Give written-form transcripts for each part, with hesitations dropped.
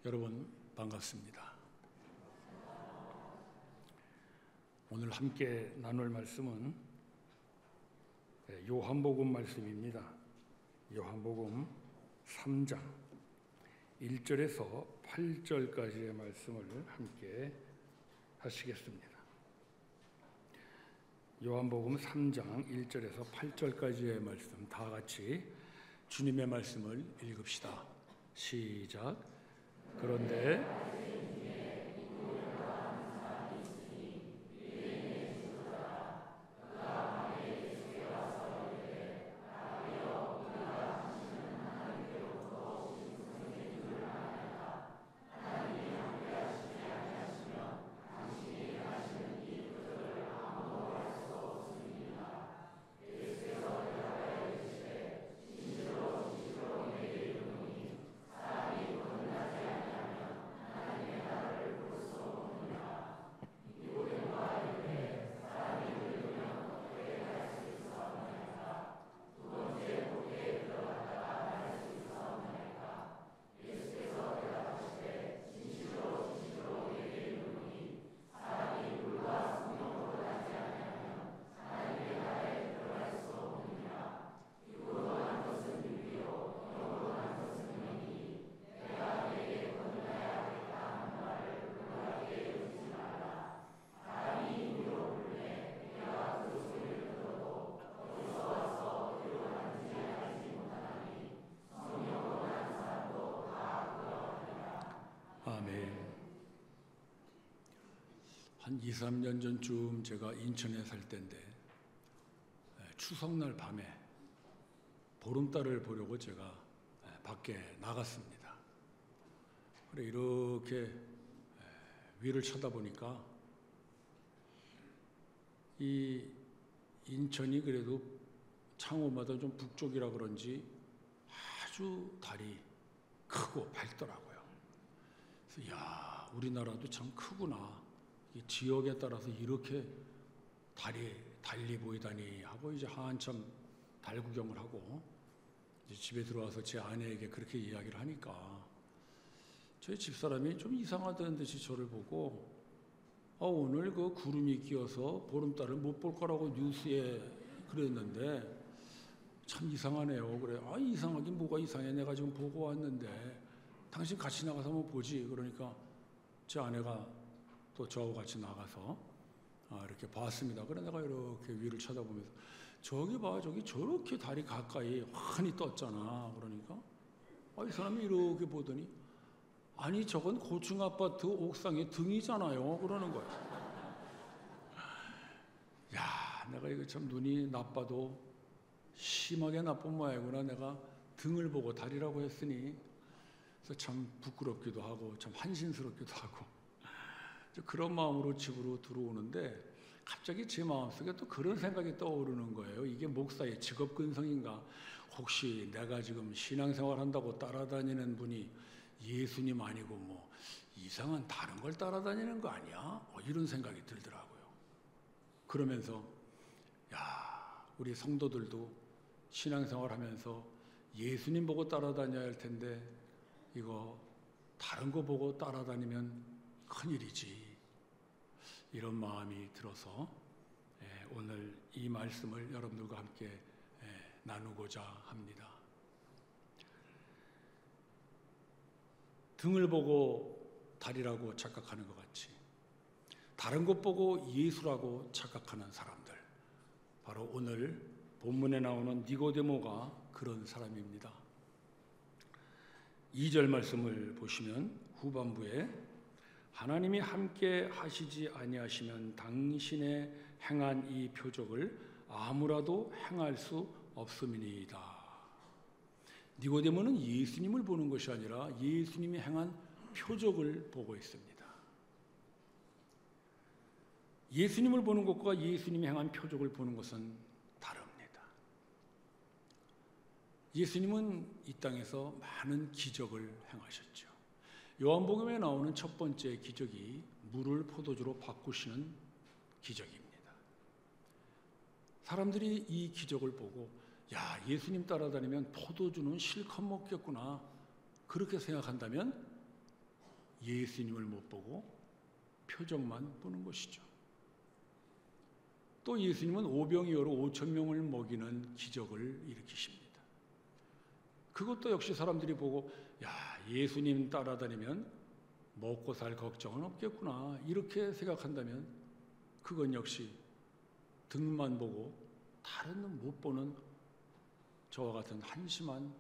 여러분 반갑습니다. 오늘 함께 나눌 말씀은 요한복음 말씀입니다. 요한복음 3장 1절에서 8절까지의 말씀을 함께 하시겠습니다. 요한복음 3장 1절에서 8절까지의 말씀 다 같이 주님의 말씀을 읽읍시다. 시작. 그런데 아멘. 한 2, 3년 전쯤 제가 인천에 살 때인데 추석날 밤에 보름달을 보려고 제가 밖에 나갔습니다. 그래 이렇게 위를 쳐다보니까 이 인천이 그래도 창호마다 좀 북쪽이라 그런지 아주 달이 크고 밝더라고요. 그래서 야, 우리나라도 참 크구나. 이 지역에 따라서 이렇게 달이 달리 보이다니 하고 이제 한참 달 구경을 하고 이제 집에 들어와서 제 아내에게 그렇게 이야기를 하니까 저희 집사람이 좀 이상하다는 듯이 저를 보고 오늘 그 구름이 끼어서 보름달을 못 볼 거라고 뉴스에 그랬는데 참 이상하네요. 그래. 이상하긴 뭐가 이상해. 내가 지금 보고 왔는데 당신 같이 나가서 한번 보지. 그러니까 제 아내가 또 저하고 같이 나가서 이렇게 봤습니다. 그래 내가 이렇게 위를 쳐다보면서 저기 봐, 저기 저렇게 달이 가까이 환히 떴잖아. 그러니까 이 사람이 이렇게 보더니 아니 저건 고층 아파트 옥상의 등이잖아요. 그러는 거야. 야, 내가 이거 참 눈이 나빠도 심하게 나쁜 모양이구나. 내가 등을 보고 달이라고 했으니 그래서 참 부끄럽기도 하고 참 한심스럽기도 하고 그런 마음으로 집으로 들어오는데 갑자기 제 마음속에 또 그런 생각이 떠오르는 거예요. 이게 목사의 직업근성인가? 혹시 내가 지금 신앙생활 한다고 따라다니는 분이 예수님 아니고 뭐 이상한 다른 걸 따라다니는 거 아니야? 이런 생각이 들더라고요. 그러면서 야, 우리 성도들도 신앙생활 하면서 예수님 보고 따라다녀야 할 텐데 이거 다른 거 보고 따라다니면 큰일이지. 이런 마음이 들어서 오늘 이 말씀을 여러분들과 함께 나누고자 합니다. 등을 보고 달이라고 착각하는 것 같이 다른 것 보고 예수라고 착각하는 사람들, 바로 오늘 본문에 나오는 니고데모가 그런 사람입니다. 2절 말씀을 보시면 후반부에 하나님이 함께 하시지 아니하시면 당신의 행한 이 표적을 아무라도 행할 수 없음이니이다. 니고데모는 예수님을 보는 것이 아니라 예수님이 행한 표적을 보고 있습니다. 예수님을 보는 것과 예수님이 행한 표적을 보는 것은 다릅니다. 예수님은 이 땅에서 많은 기적을 행하셨죠. 요한복음에 나오는 첫 번째 기적이 물을 포도주로 바꾸시는 기적입니다. 사람들이 이 기적을 보고 야, 예수님 따라다니면 포도주는 실컷 먹겠구나 그렇게 생각한다면 예수님을 못 보고 표적만 보는 것이죠. 또 예수님은 오병이어로 5천 명을 먹이는 기적을 일으키십니다. 그것도 역시 사람들이 보고 야, 예수님 따라다니면 먹고 살 걱정은 없겠구나 이렇게 생각한다면 그건 역시 등만 보고 다른 건 못 보는 저와 같은 한심한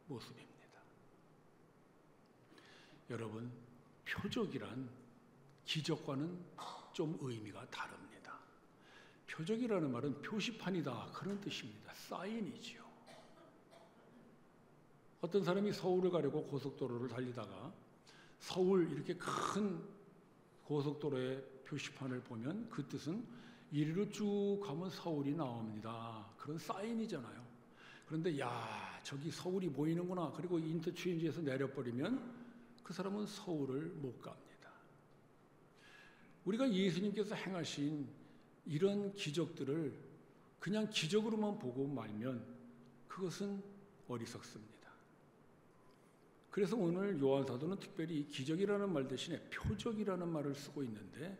모습입니다. 여러분, 표적이란 기적과는 좀 의미가 다릅니다. 표적이라는 말은 표시판이다 그런 뜻입니다. 사인이지요. 어떤 사람이 서울을 가려고 고속도로를 달리다가 서울 이렇게 큰 고속도로의 표시판을 보면 그 뜻은 이리로 쭉 가면 서울이 나옵니다. 그런 사인이잖아요. 그런데 야, 저기 서울이 보이는구나. 그리고 인터체인지에서 내려버리면 그 사람은 서울을 못 갑니다. 우리가 예수님께서 행하신 이런 기적들을 그냥 기적으로만 보고 말면 그것은 어리석습니다. 그래서 오늘 요한 사도는 특별히 기적이라는 말 대신에 표적이라는 말을 쓰고 있는데,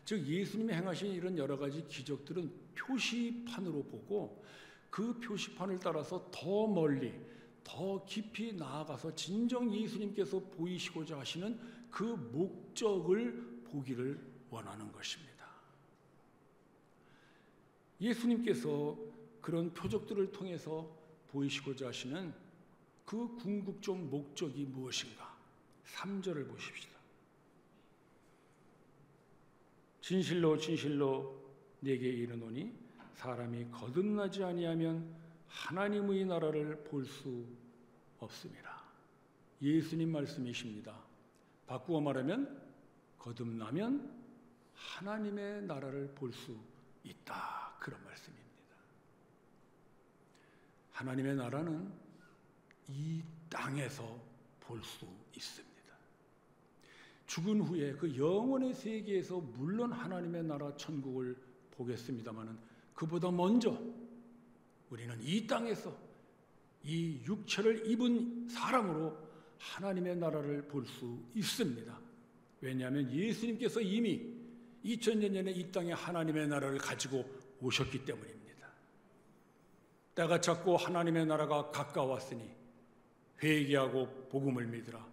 즉 예수님이 행하신 이런 여러 가지 기적들은 표시판으로 보고 그 표시판을 따라서 더 멀리 더 깊이 나아가서 진정 예수님께서 보이시고자 하시는 그 목적을 보기를 원하는 것입니다. 예수님께서 그런 표적들을 통해서 보이시고자 하시는 그 궁극적 목적이 무엇인가? 3절을 보십시다. 진실로 진실로 네게 이르노니 사람이 거듭나지 아니하면 하나님의 나라를 볼 수 없습니다. 예수님 말씀이십니다. 바꾸어 말하면 거듭나면 하나님의 나라를 볼 수 있다. 그런 말씀입니다. 하나님의 나라는 이 땅에서 볼 수 있습니다. 죽은 후에 그 영원의 세계에서 물론 하나님의 나라 천국을 보겠습니다마는 그보다 먼저 우리는 이 땅에서 이 육체를 입은 사람으로 하나님의 나라를 볼 수 있습니다. 왜냐하면 예수님께서 이미 2000년 전에 이 땅에 하나님의 나라를 가지고 오셨기 때문입니다. 때가 찼고 하나님의 나라가 가까웠으니 회개하고 복음을 믿으라.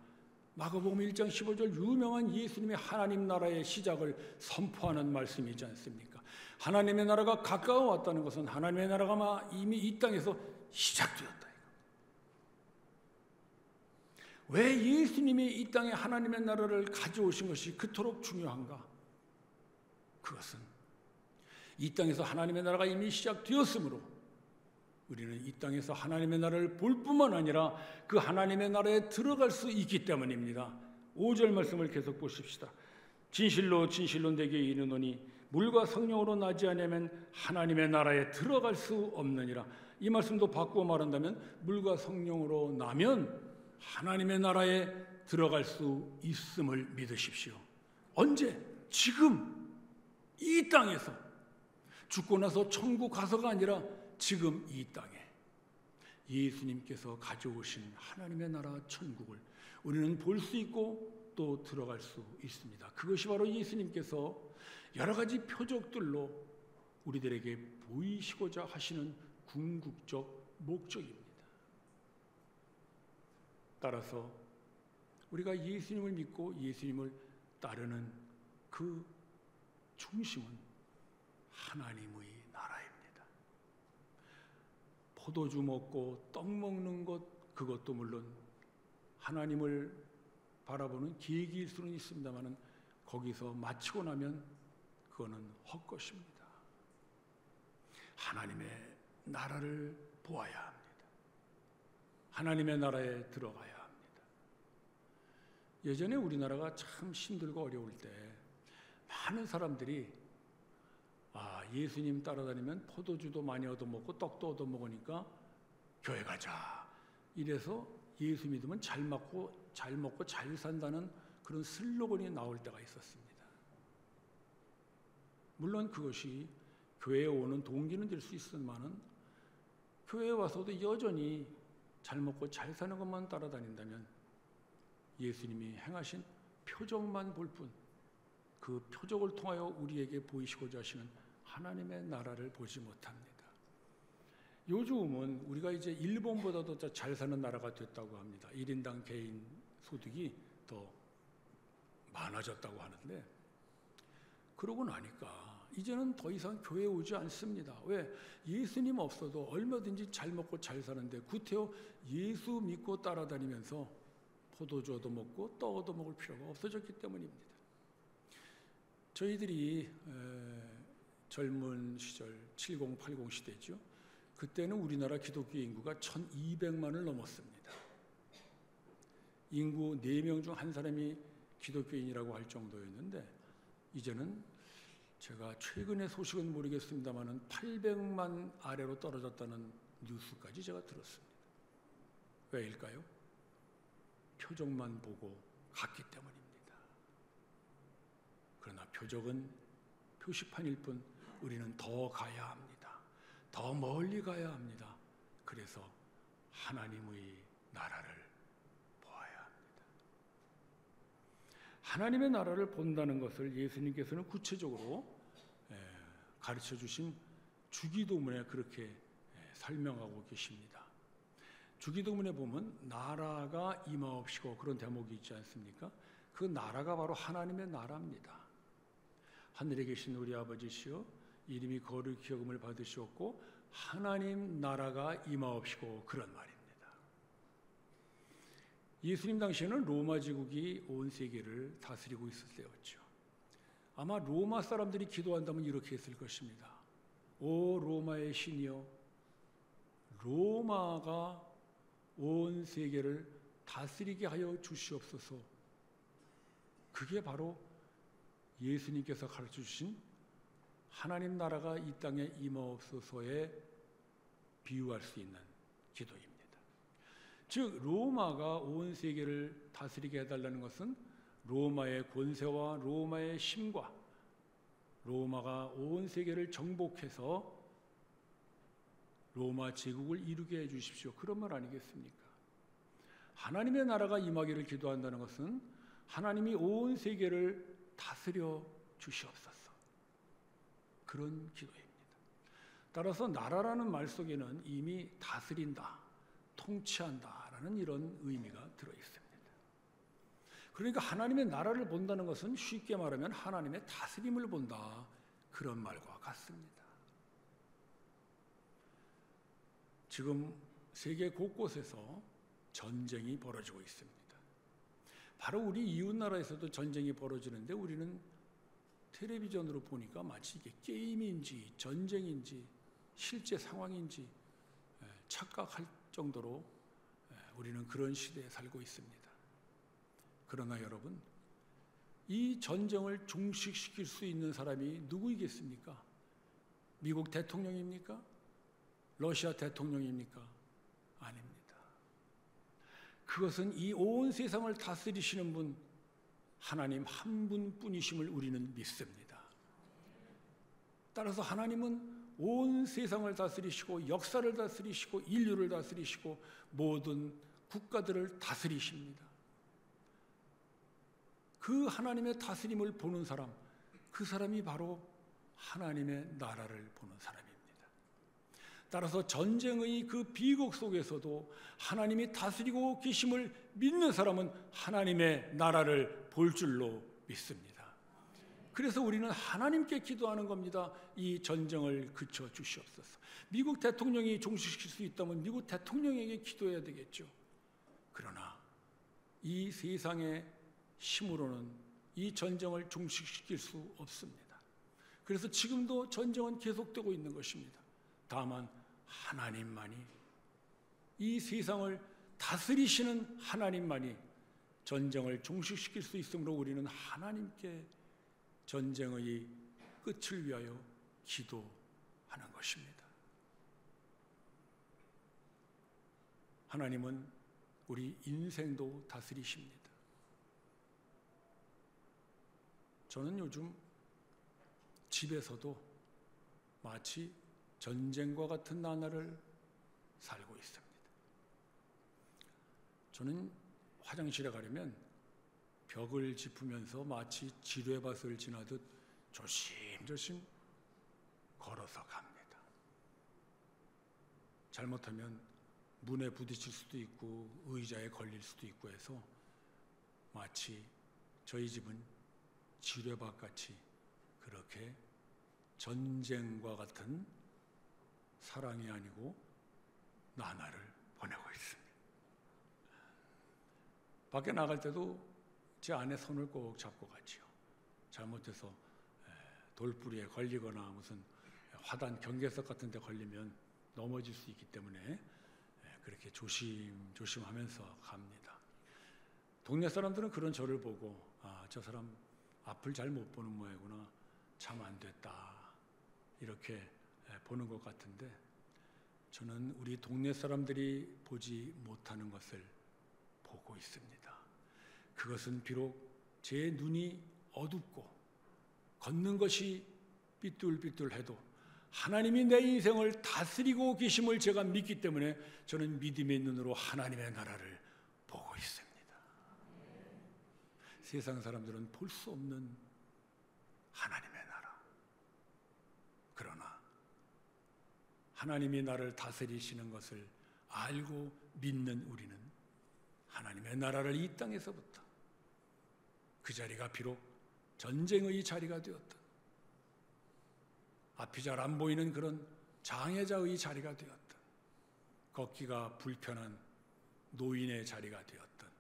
마가복음 1장 15절 유명한 예수님의 하나님 나라의 시작을 선포하는 말씀이지 않습니까? 하나님의 나라가 가까워 왔다는 것은 하나님의 나라가 이미 이 땅에서 시작되었다. 왜 예수님이 이 땅에 하나님의 나라를 가져오신 것이 그토록 중요한가? 그것은 이 땅에서 하나님의 나라가 이미 시작되었으므로 우리는 이 땅에서 하나님의 나라를 볼 뿐만 아니라 그 하나님의 나라에 들어갈 수 있기 때문입니다. 5절 말씀을 계속 보십시다. 진실로 진실로 내게 이르노니 물과 성령으로 나지 않으면 하나님의 나라에 들어갈 수 없느니라. 이 말씀도 바꾸어 말한다면 물과 성령으로 나면 하나님의 나라에 들어갈 수 있음을 믿으십시오. 언제? 지금 이 땅에서 죽고 나서 천국 가서가 아니라 지금 이 땅에 예수님께서 가져오신 하나님의 나라 천국을 우리는 볼 수 있고 또 들어갈 수 있습니다. 그것이 바로 예수님께서 여러 가지 표적들로 우리들에게 보이시고자 하시는 궁극적 목적입니다. 따라서 우리가 예수님을 믿고 예수님을 따르는 그 중심은 하나님의 나라입니다. 포도주 먹고 떡 먹는 것, 그것도 물론 하나님을 바라보는 계기일 수는 있습니다만 거기서 마치고 나면 그거는 헛것입니다. 하나님의 나라를 보아야 합니다. 하나님의 나라에 들어가야 합니다. 예전에 우리나라가 참 힘들고 어려울 때 많은 사람들이 예수님 따라다니면 포도주도 많이 얻어먹고 떡도 얻어먹으니까 교회 가자. 이래서 예수 믿으면 잘 먹고 잘 산다는 그런 슬로건이 나올 때가 있었습니다. 물론 그것이 교회에 오는 동기는 될 수 있지만은 교회에 와서도 여전히 잘 먹고 잘 사는 것만 따라다닌다면 예수님이 행하신 표적만 볼 뿐, 그 표적을 통하여 우리에게 보이시고자 하시는 하나님의 나라를 보지 못합니다. 요즘은 우리가 이제 일본보다도 더 잘 사는 나라가 됐다고 합니다. 1인당 개인 소득이 더 많아졌다고 하는데, 그러고 나니까 이제는 더 이상 교회에 오지 않습니다. 왜? 예수님 없어도 얼마든지 잘 먹고 잘 사는데 구태여 예수 믿고 따라다니면서 포도주 얻어 먹고 떡 얻어 먹을 필요가 없어졌기 때문입니다. 저희들이 젊은 시절 70, 80 시대죠. 그때는 우리나라 기독교 인구가 1200만을 넘었습니다. 인구 4명 중 한 사람이 기독교인이라고 할 정도였는데, 이제는 제가 최근의 소식은 모르겠습니다만 800만 아래로 떨어졌다는 뉴스까지 제가 들었습니다. 왜일까요? 표적만 보고 갔기 때문입니다. 그러나 표적은 표시판일 뿐 우리는 더 가야 합니다. 더 멀리 가야 합니다. 그래서 하나님의 나라를 보아야 합니다. 하나님의 나라를 본다는 것을 예수님께서는 구체적으로 가르쳐 주신 주기도문에 그렇게 설명하고 계십니다. 주기도문에 보면 나라가 임하옵시고 그런 대목이 있지 않습니까? 그 나라가 바로 하나님의 나라입니다. 하늘에 계신 우리 아버지시여, 이름이 거룩히 여김을 받으시옵고 하나님 나라가 임하옵시고, 그런 말입니다. 예수님 당시에는 로마 제국이 온 세계를 다스리고 있을 때였죠. 아마 로마 사람들이 기도한다면 이렇게 했을 것입니다. 오 로마의 신이여, 로마가 온 세계를 다스리게 하여 주시옵소서. 그게 바로 예수님께서 가르쳐 주신 하나님 나라가 이 땅에 임하옵소서에 비유할 수 있는 기도입니다. 즉 로마가 온 세계를 다스리게 해달라는 것은 로마의 권세와 로마의 힘과 로마가 온 세계를 정복해서 로마 제국을 이루게 해주십시오, 그런 말 아니겠습니까? 하나님의 나라가 임하기를 기도한다는 것은 하나님이 온 세계를 다스려 주시옵소서, 그런 기도입니다. 따라서 나라라는 말 속에는 이미 다스린다, 통치한다라는 이런 의미가 들어있습니다. 그러니까 하나님의 나라를 본다는 것은 쉽게 말하면 하나님의 다스림을 본다, 그런 말과 같습니다. 지금 세계 곳곳에서 전쟁이 벌어지고 있습니다. 바로 우리 이웃 나라에서도 전쟁이 벌어지는데 우리는 텔레비전으로 보니까 마치 이게 게임인지 전쟁인지 실제 상황인지 착각할 정도로 우리는 그런 시대에 살고 있습니다. 그러나 여러분, 이 전쟁을 종식시킬 수 있는 사람이 누구이겠습니까? 미국 대통령입니까? 러시아 대통령입니까? 아닙니다. 그것은 이 온 세상을 다스리시는 분, 하나님 한 분뿐이심을 우리는 믿습니다. 따라서 하나님은 온 세상을 다스리시고 역사를 다스리시고 인류를 다스리시고 모든 국가들을 다스리십니다. 그 하나님의 다스림을 보는 사람, 그 사람이 바로 하나님의 나라를 보는 사람입니다. 따라서 전쟁의 그 비극 속에서도 하나님이 다스리고 계심을 믿는 사람은 하나님의 나라를 볼 줄로 믿습니다. 그래서 우리는 하나님께 기도하는 겁니다. 이 전쟁을 그쳐 주시옵소서. 미국 대통령이 종식시킬 수 있다면 미국 대통령에게 기도해야 되겠죠. 그러나 이 세상의 힘으로는 이 전쟁을 종식시킬 수 없습니다. 그래서 지금도 전쟁은 계속되고 있는 것입니다. 다만 하나님만이, 이 세상을 다스리시는 하나님만이 전쟁을 종식시킬 수 있으므로 우리는 하나님께 전쟁의 끝을 위하여 기도하는 것입니다. 하나님은 우리 인생도 다스리십니다. 저는 요즘 집에서도 마치 전쟁과 같은 나날을 살고 있습니다. 저는 화장실에 가려면 벽을 짚으면서 마치 지뢰밭을 지나듯 조심조심 걸어서 갑니다. 잘못하면 문에 부딪힐 수도 있고 의자에 걸릴 수도 있고 해서 마치 저희 집은 지뢰밭같이 그렇게 전쟁과 같은 사랑이 아니고 나날을 보내고 있습니다. 밖에 나갈 때도 제 아내 손을 꼭 잡고 가지요. 잘못해서 돌부리에 걸리거나 무슨 화단 경계석 같은 데 걸리면 넘어질 수 있기 때문에 그렇게 조심하면서 갑니다. 동네 사람들은 그런 저를 보고 저 사람 앞을 잘 못 보는 모양이구나, 참 안 됐다, 이렇게 보는 것 같은데, 저는 우리 동네 사람들이 보지 못하는 것을 보고 있습니다. 그것은 비록 제 눈이 어둡고 걷는 것이 삐뚤삐뚤해도 하나님이 내 인생을 다스리고 계심을 제가 믿기 때문에 저는 믿음의 눈으로 하나님의 나라를 보고 있습니다. 세상 사람들은 볼 수 없는 하나님의 나라. 그러나 하나님이 나를 다스리시는 것을 알고 믿는 우리는 하나님의 나라를 이 땅에서부터, 그 자리가 비록 전쟁의 자리가 되었던, 앞이 잘 안 보이는 그런 장애자의 자리가 되었던, 걷기가 불편한 노인의 자리가 되었던,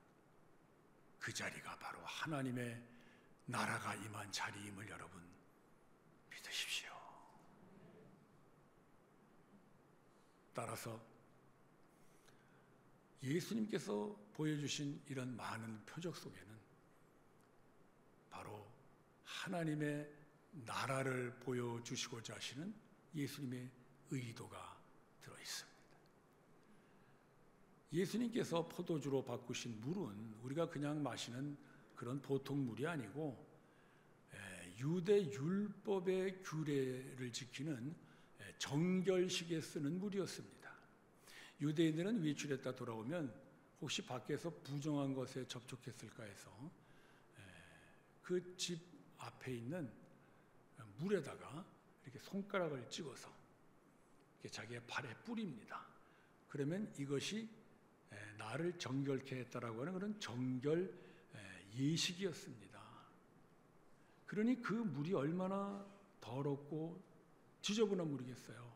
그 자리가 바로 하나님의 나라가 임한 자리임을 여러분 믿으십시오. 따라서 예수님께서 보여주신 이런 많은 표적 속에는 바로 하나님의 나라를 보여주시고자 하시는 예수님의 의도가 들어있습니다. 예수님께서 포도주로 바꾸신 물은 우리가 그냥 마시는 그런 보통 물이 아니고 유대 율법의 규례를 지키는 정결식에 쓰는 물이었습니다. 유대인들은 외출했다 돌아오면 혹시 밖에서 부정한 것에 접촉했을까 해서 그 집 앞에 있는 물에다가 이렇게 손가락을 찍어서 자기의 발에 뿌립니다. 그러면 이것이 나를 정결케 했다라고 하는 그런 정결 예식이었습니다. 그러니 그 물이 얼마나 더럽고 지저분한 물이겠어요.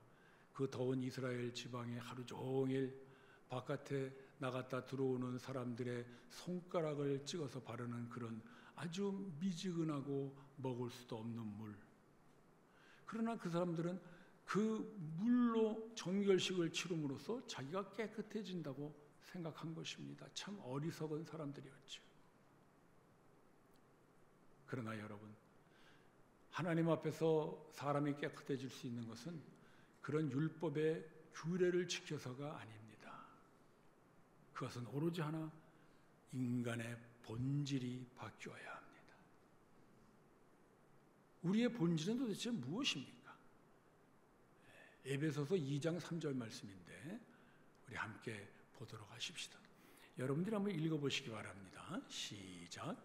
그 더운 이스라엘 지방에 하루 종일 바깥에 나갔다 들어오는 사람들의 손가락을 찍어서 바르는 그런 아주 미지근하고 먹을 수도 없는 물. 그러나 그 사람들은 그 물로 정결식을 치름으로써 자기가 깨끗해진다고 생각한 것입니다. 참 어리석은 사람들이었죠. 그러나 여러분, 하나님 앞에서 사람이 깨끗해질 수 있는 것은 그런 율법의 규례를 지켜서가 아닙니다. 그것은 오로지 하나, 인간의 본질이 바뀌어야 합니다. 우리의 본질은 도대체 무엇입니까? 에베소서 2장 3절 말씀인데 우리 함께 보도록 하십시다. 여러분들이 한번 읽어보시기 바랍니다. 시작.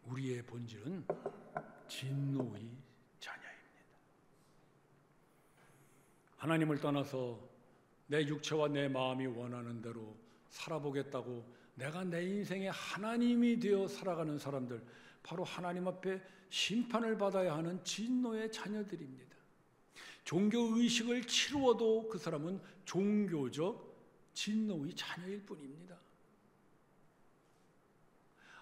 우리의 본질은 진노의 자녀입니다. 하나님을 떠나서 내 육체와 내 마음이 원하는 대로 살아보겠다고 내가 내 인생의 하나님이 되어 살아가는 사람들, 바로 하나님 앞에 심판을 받아야 하는 진노의 자녀들입니다. 종교의식을 치루어도 그 사람은 종교적 진노의 자녀일 뿐입니다.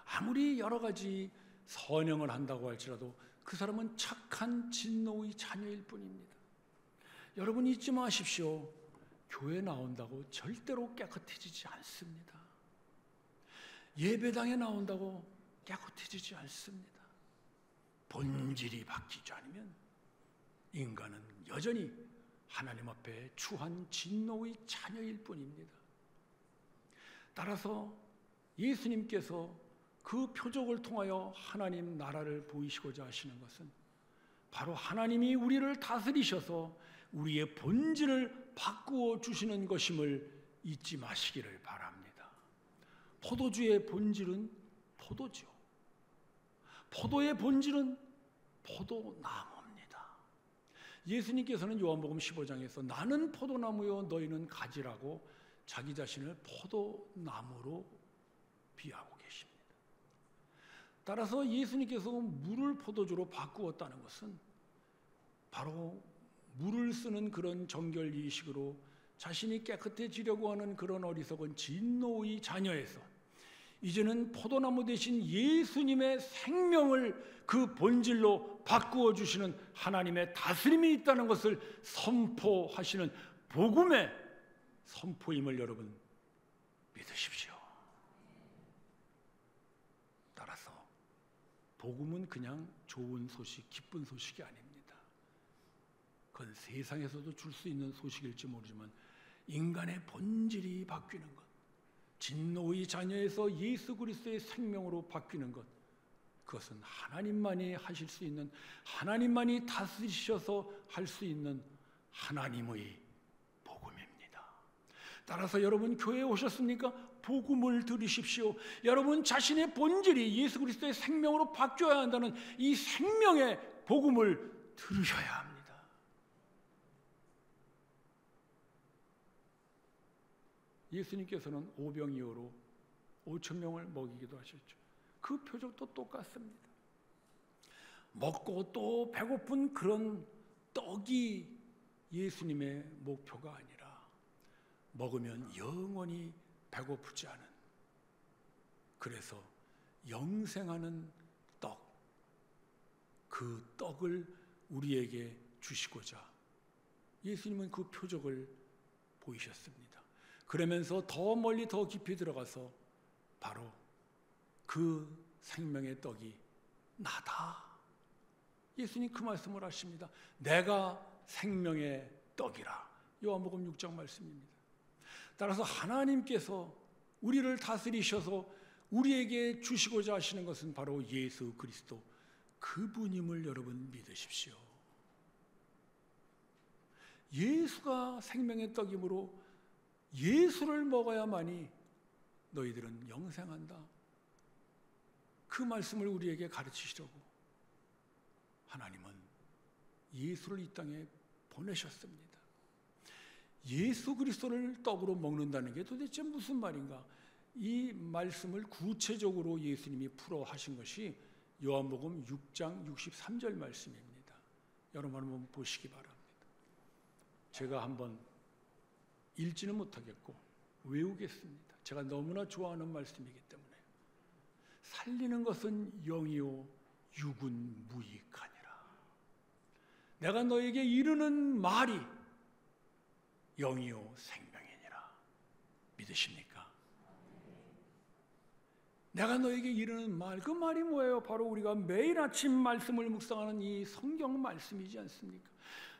아무리 여러 가지 선행을 한다고 할지라도 그 사람은 착한 진노의 자녀일 뿐입니다. 여러분 잊지 마십시오. 교회 나온다고 절대로 깨끗해지지 않습니다. 예배당에 나온다고 깨끗해지지 않습니다. 본질이 바뀌지 않으면 인간은 여전히 하나님 앞에 추한 진노의 자녀일 뿐입니다. 따라서 예수님께서 그 표적을 통하여 하나님 나라를 보이시고자 하시는 것은 바로 하나님이 우리를 다스리셔서 우리의 본질을 바꾸어 주시는 것임을 잊지 마시기를 바랍니다. 포도주의 본질은 포도죠. 포도의 본질은 포도나무입니다. 예수님께서는 요한복음 15장에서 나는 포도나무요 너희는 가지라고 자기 자신을 포도나무로 비하고 계십니다. 따라서 예수님께서 물을 포도주로 바꾸었다는 것은 바로 물을 쓰는 그런 정결이식으로 자신이 깨끗해지려고 하는 그런 어리석은 진노의 자녀에서 이제는 포도나무 대신 예수님의 생명을 그 본질로 바꾸어 주시는 하나님의 다스림이 있다는 것을 선포하시는 복음의 선포임을 여러분 믿으십시오. 따라서 복음은 그냥 좋은 소식, 기쁜 소식이 아닙니다. 그건 세상에서도 줄 수 있는 소식일지 모르지만 인간의 본질이 바뀌는 것, 진노의 자녀에서 예수 그리스도의 생명으로 바뀌는 것, 그것은 하나님만이 하실 수 있는, 하나님만이 다스리셔서 할 수 있는 하나님의 복음입니다. 따라서 여러분 교회에 오셨습니까? 복음을 들으십시오. 여러분 자신의 본질이 예수 그리스도의 생명으로 바뀌어야 한다는 이 생명의 복음을 들으셔야 합니다. 예수님께서는 오병이어로 5,000명을 먹이기도 하셨죠. 그 표적도 똑같습니다. 먹고 또 배고픈 그런 떡이 예수님의 목표가 아니라 먹으면 영원히 배고프지 않은, 그래서 영생하는 떡, 그 떡을 우리에게 주시고자 예수님은 그 표적을 보이셨습니다. 그러면서 더 멀리 더 깊이 들어가서 바로 그 생명의 떡이 나다. 예수님 그 말씀을 하십니다. 내가 생명의 떡이라. 요한복음 6장 말씀입니다. 따라서 하나님께서 우리를 다스리셔서 우리에게 주시고자 하시는 것은 바로 예수 그리스도 그분임을 여러분 믿으십시오. 예수가 생명의 떡이므로 예수를 먹어야만이 너희들은 영생한다. 그 말씀을 우리에게 가르치시려고 하나님은 예수를 이 땅에 보내셨습니다. 예수 그리스도를 떡으로 먹는다는 게 도대체 무슨 말인가? 이 말씀을 구체적으로 예수님이 풀어 하신 것이 요한복음 6장 63절 말씀입니다. 여러분 한번 보시기 바랍니다. 제가 한번 읽지는 못하겠고 외우겠습니다. 제가 너무나 좋아하는 말씀이기 때문에. 살리는 것은 영이요 육은 무익하니라. 내가 너에게 이르는 말이 영이요 생명이니라. 믿으십니까? 내가 너에게 이르는 말, 그 말이 뭐예요? 바로 우리가 매일 아침 말씀을 묵상하는 이 성경 말씀이지 않습니까?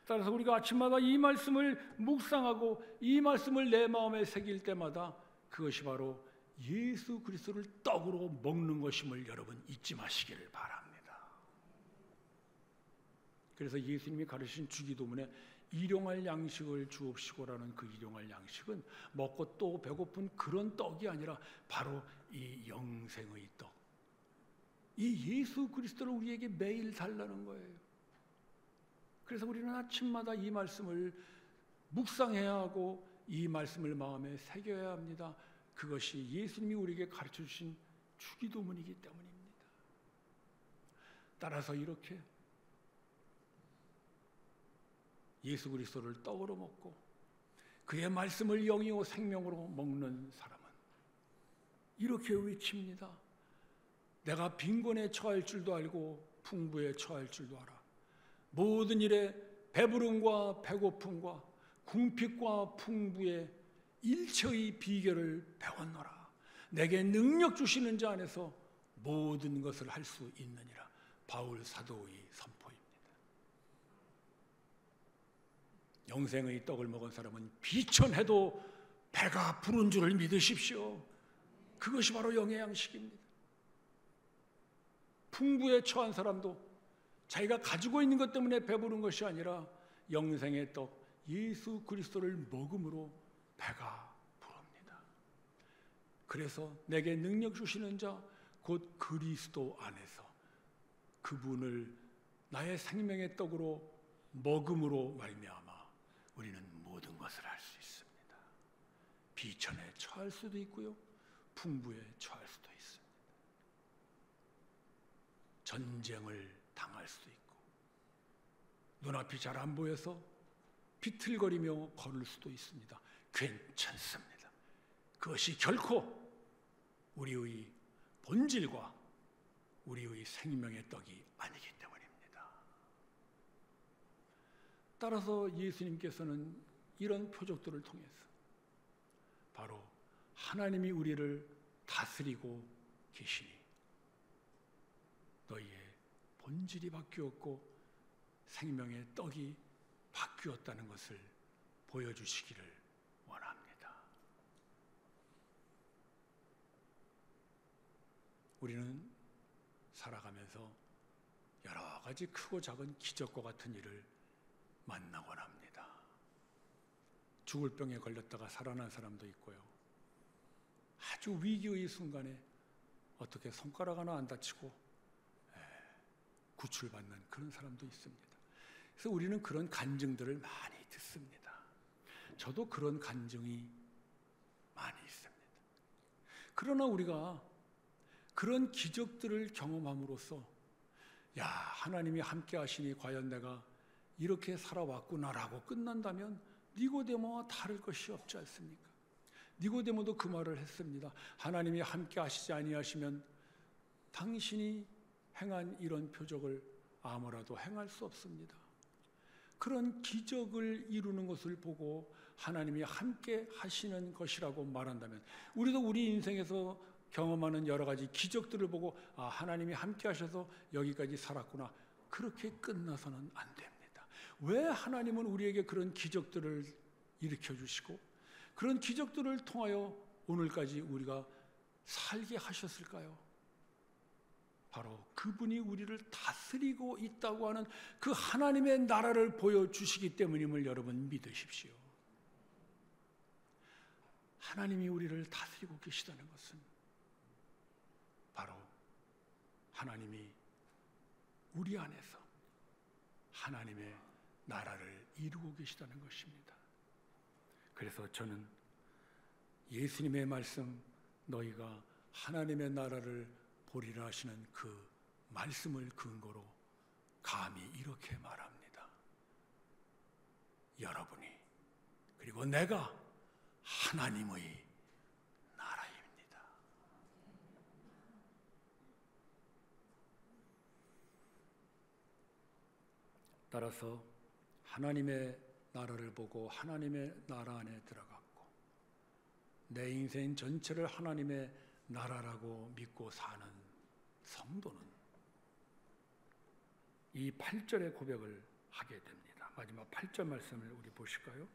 따라서 우리가 아침마다 이 말씀을 묵상하고 이 말씀을 내 마음에 새길 때마다 그것이 바로 예수 그리스도를 떡으로 먹는 것임을 여러분 잊지 마시기를 바랍니다. 그래서 예수님이 가르치신 주기도문에 일용할 양식을 주옵시고라는 그 일용할 양식은 먹고 또 배고픈 그런 떡이 아니라 바로 이 영생의 떡, 이 예수 그리스도를 우리에게 매일 달라는 거예요. 그래서 우리는 아침마다 이 말씀을 묵상해야 하고 이 말씀을 마음에 새겨야 합니다. 그것이 예수님이 우리에게 가르쳐 주신 주기도문이기 때문입니다. 따라서 이렇게 예수 그리스도를 떡으로 먹고 그의 말씀을 영이요 생명으로 먹는 사람은 이렇게 외칩니다. 내가 빈곤에 처할 줄도 알고 풍부에 처할 줄도 알아. 모든 일에 배부름과 배고픔과 궁핍과 풍부의 일체의 비결을 배웠노라. 내게 능력 주시는 자 안에서 모든 것을 할 수 있느니라. 바울 사도의 선포입니다. 영생의 떡을 먹은 사람은 비천해도 배가 부른 줄을 믿으십시오. 그것이 바로 영의 양식입니다. 풍부에 처한 사람도 자기가 가지고 있는 것 때문에 배부른 것이 아니라 영생의 떡 예수 그리스도를 먹음으로 배가 부릅니다. 그래서 내게 능력 주시는 자 곧 그리스도 안에서 그분을 나의 생명의 떡으로 먹음으로 말미암아 우리는 모든 것을 할 수 있습니다. 비천에 처할 수도 있고요, 풍부에 처할 수도 있습니다. 전쟁을 당할 수도 있고, 눈앞이 잘 안 보여서 비틀거리며 걸을 수도 있습니다. 괜찮습니다. 그것이 결코 우리의 본질과 우리의 생명의 떡이 아니기 때문입니다. 따라서 예수님께서는 이런 표적들을 통해서 바로 하나님이 우리를 다스리고 계시니 너희의 본질이 바뀌었고 생명의 떡이 바뀌었다는 것을 보여주시기를 원합니다. 우리는 살아가면서 여러 가지 크고 작은 기적과 같은 일을 만나곤 합니다. 죽을 병에 걸렸다가 살아난 사람도 있고요, 아주 위기의 순간에 어떻게 손가락 하나 안 다치고 구출받는 그런 사람도 있습니다. 그래서 우리는 그런 간증들을 많이 듣습니다. 저도 그런 간증이 많이 있습니다. 그러나 우리가 그런 기적들을 경험함으로써 야, 하나님이 함께 하시니 과연 내가 이렇게 살아왔구나라고 끝난다면 니고데모와 다를 것이 없지 않습니까? 니고데모도 그 말을 했습니다. 하나님이 함께 하시지 아니하시면 당신이 행한 이런 표적을 아무라도 행할 수 없습니다. 그런 기적을 이루는 것을 보고 하나님이 함께 하시는 것이라고 말한다면 우리도 우리 인생에서 경험하는 여러 가지 기적들을 보고 아, 하나님이 함께 하셔서 여기까지 살았구나, 그렇게 끝나서는 안 됩니다. 왜 하나님은 우리에게 그런 기적들을 일으켜 주시고 그런 기적들을 통하여 오늘까지 우리가 살게 하셨을까요? 바로 그분이 우리를 다스리고 있다고 하는 그 하나님의 나라를 보여주시기 때문임을 여러분 믿으십시오. 하나님이 우리를 다스리고 계시다는 것은 바로 하나님이 우리 안에서 하나님의 나라를 이루고 계시다는 것입니다. 그래서 저는 예수님의 말씀, 너희가 하나님의 나라를 보리라 하시는 그 말씀을 근거로 감히 이렇게 말합니다. 여러분이 그리고 내가 하나님의 나라입니다. 따라서 하나님의 나라를 보고 하나님의 나라 안에 들어갔고 내 인생 전체를 하나님의 나라라고 믿고 사는 성도는 이 8절의 고백을 하게 됩니다. 마지막 8절 말씀을 우리 보실까요?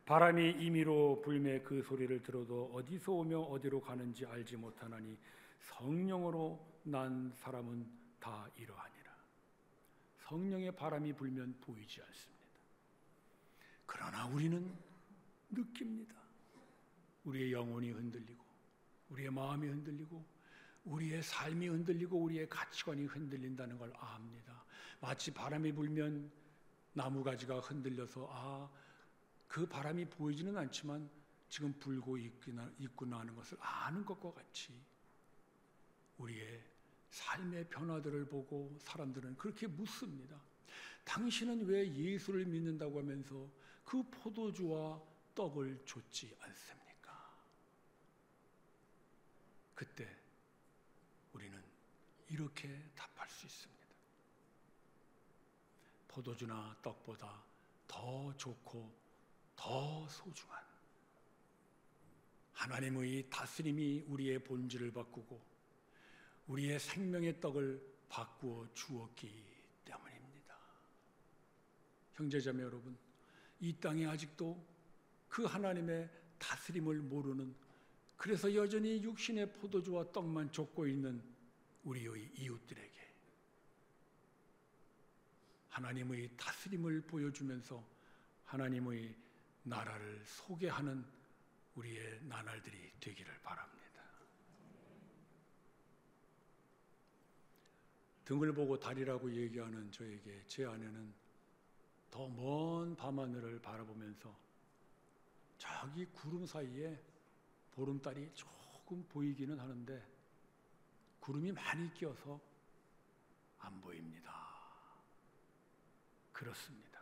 바람이 임의로 불매 그 소리를 들어도 어디서 오며 어디로 가는지 알지 못하나니 성령으로 난 사람은 다 이러하니라. 성령의 바람이 불면 보이지 않습니다. 그러나 우리는 느낍니다. 우리의 영혼이 흔들리고 우리의 마음이 흔들리고 우리의 삶이 흔들리고 우리의 가치관이 흔들린다는 걸 압니다. 마치 바람이 불면 나무가지가 흔들려서 그 바람이 보이지는 않지만 지금 불고 있구나 하는 것을 아는 것과 같이 우리의 삶의 변화들을 보고 사람들은 그렇게 묻습니다. 당신은 왜 예수를 믿는다고 하면서 그 포도주와 떡을 줬지 않습니까? 그때 우리는 이렇게 답할 수 있습니다. 포도주나 떡보다 더 좋고 더 소중한 하나님의 다스림이 우리의 본질을 바꾸고 우리의 생명의 떡을 바꾸어 주었기 때문입니다. 형제자매 여러분, 이 땅에 아직도 그 하나님의 다스림을 모르는, 그래서 여전히 육신의 포도주와 떡만 쫓고 있는 우리의 이웃들에게 하나님의 다스림을 보여주면서 하나님의 나라를 소개하는 우리의 나날들이 되기를 바랍니다. 등을 보고 달이라고 얘기하는 저에게 제 아내는 더 먼 밤하늘을 바라보면서 저기 구름 사이에 보름달이 조금 보이기는 하는데 구름이 많이 껴서 안 보입니다. 그렇습니다.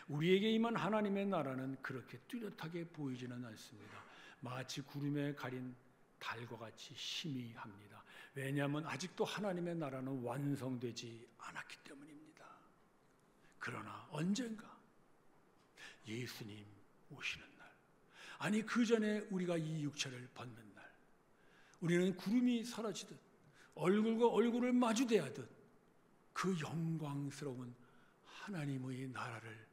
우리에게 임한 하나님의 나라는 그렇게 뚜렷하게 보이지는 않습니다. 마치 구름에 가린 달과 같이 희미합니다. 왜냐하면 아직도 하나님의 나라는 완성되지 않았기 때문입니다. 그러나 언젠가 예수님 오시는 날, 아니 그 전에 우리가 이 육체를 벗는 날, 우리는 구름이 사라지듯 얼굴과 얼굴을 마주대하듯 그 영광스러운 하나님의 나라를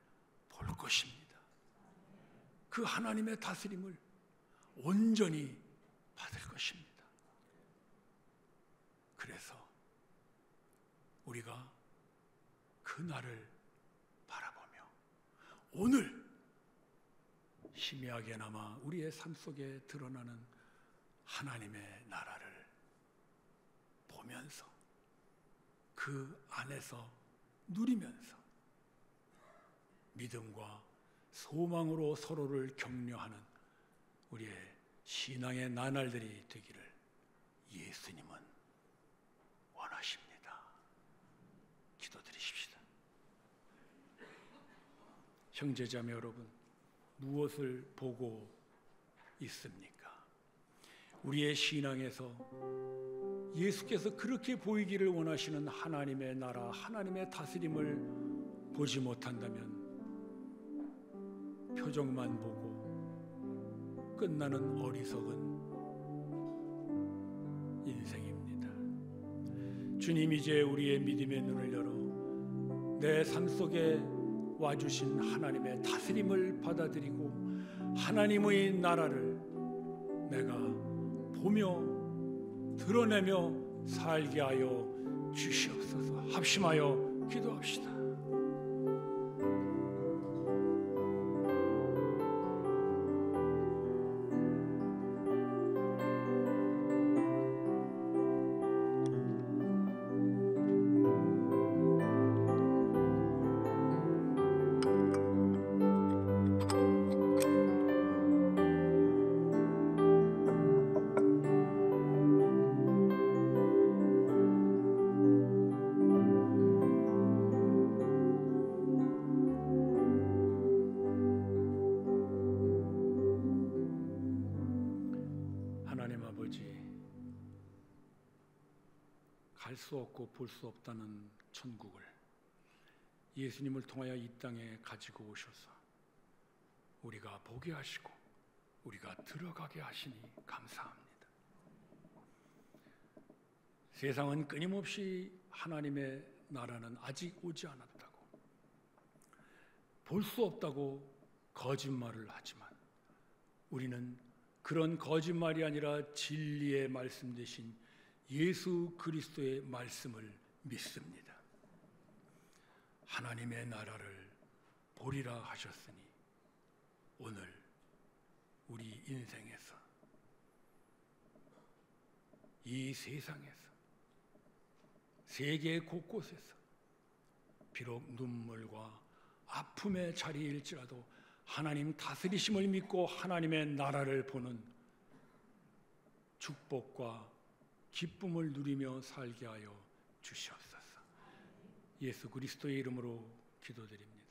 볼 것입니다. 그 하나님의 다스림을 온전히 받을 것입니다. 그래서 우리가 그 날을 바라보며 오늘 희미하게나마 우리의 삶 속에 드러나는 하나님의 나라를 보면서 그 안에서 누리면서 믿음과 소망으로 서로를 격려하는 우리의 신앙의 나날들이 되기를 예수님은 원하십니다. 기도드리십시다. 형제자매 여러분, 무엇을 보고 있습니까? 우리의 신앙에서 예수께서 그렇게 보이기를 원하시는 하나님의 나라, 하나님의 다스림을 보지 못한다면 표정만 보고 끝나는 어리석은 인생입니다. 주님, 이제 우리의 믿음의 눈을 열어 내 삶 속에 와주신 하나님의 다스림을 받아들이고 하나님의 나라를 내가 보며 드러내며 살게 하여 주시옵소서. 합심하여 기도합시다. 갈 수 없고 볼 수 없다는 천국을 예수님을 통하여 이 땅에 가지고 오셔서 우리가 보게 하시고 우리가 들어가게 하시니 감사합니다. 세상은 끊임없이 하나님의 나라는 아직 오지 않았다고, 볼 수 없다고 거짓말을 하지만 우리는 그런 거짓말이 아니라 진리의 말씀 되신 예수 그리스도의 말씀을 믿습니다. 하나님의 나라를 보리라 하셨으니 오늘 우리 인생에서, 이 세상에서, 세계 곳곳에서 비록 눈물과 아픔의 자리일지라도 하나님 다스리심을 믿고 하나님의 나라를 보는 축복과 기쁨을 누리며 살게 하여 주시옵소서. 예수 그리스도의 이름으로 기도드립니다.